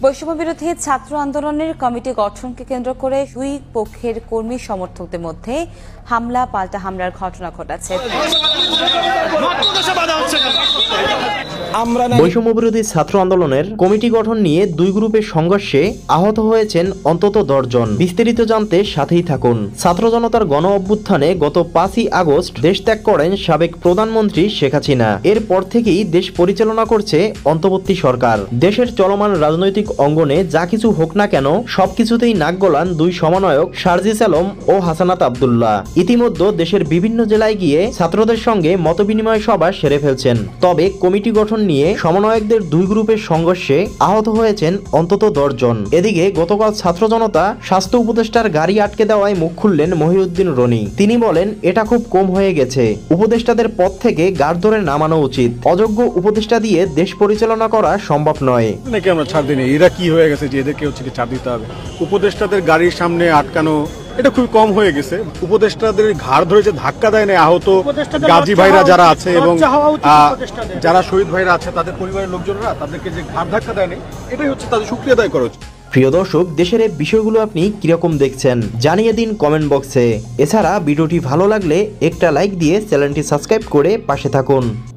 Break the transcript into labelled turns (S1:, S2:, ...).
S1: বৈষম্য বিরোধী ছাত্র আন্দোলনের কমিটি গঠনকে কেন্দ্র করে দুই পক্ষের কর্মী সমর্থকদের মধ্যে হামলা পাল্টা হামলার ঘটনা ঘটেছে।
S2: বৈষম্য বিরোধী ছাত্র আন্দোলনের কমিটি গঠন নিয়ে দুই গ্রুপের সংঘর্ষে আহত হয়েছেন অন্তত 10 জন। বিস্তারিত জানতে সাথেই থাকুন। ছাত্র জনতার গণ অভ্যুত্থানে গত 5ই আগস্ট দেশ ত্যাগ করেন সাবেক প্রধানমন্ত্রী শেখ হাসিনা। এরপর থেকেই দেশ পরিচালনা করছে অন্তর্বর্তী সরকার। দেশের চলমান রাজনৈতিক অঙ্গনে যা কিছু হোক না কেন সবকিছুতেই নাক গলান দুই সমন্বয়ক সার্জিস আলম ও হাসানাত আব্দুল্লাহ। ইতিমধ্যে দেশের বিভিন্ন জেলায় গিয়ে ছাত্রদের সঙ্গে মতবিনিময় সভা সেরে ফেলছেন। তবে কমিটি গঠন নিয়ে সমন্বয়কদের দুই গ্রুপের সংঘর্ষে আহত হয়েছেন অন্তত 10 জন। এদিকে গতকাল ছাত্র জনতা স্বাস্থ্য উপদেষ্টার গাড়ি আটকে দেওয়ায় মুখ খুললেন মহিউদ্দিন রনি। তিনি বলেন, এটা খুব কম হয়ে গেছে, উপদেষ্টাদের পদ থেকে গাড় ধরে নামানো উচিত। অযোগ্য উপদেষ্টা দিয়ে দেশ পরিচালনা করা সম্ভব নয়।
S3: নাকি আমরা ছাড় দিই, এরা কি হয়ে গেছে যে এদেরকে হচ্ছে ছাড় দিতে হবে? উপদেষ্টাদের গাড়ির সামনে আটকানো এটা খুবই কম হয়ে গেছে। উপদেষ্টাদের ঘাড় ধরে যে ধাক্কা দেয় না আহত গাজী ভাইরা যারা আছে এবং যারা শহীদ ভাইরা আছে তাদের পরিবারের লোকজনরা তাদেরকে যে ঘাড় ধাক্কা দেয় না, এটাই হচ্ছে তাদের শুকরিয়া আদায় করা উচিত।
S2: প্রিয় দর্শক, দেশের এই বিষয়গুলো আপনি কিরকম দেখছেন জানিয়ে দিন কমেন্ট বক্সে। এছাড়া ভিডিওটি ভালো লাগলে একটা লাইক দিয়ে চ্যানেলটি সাবস্ক্রাইব করে পাশে থাকুন।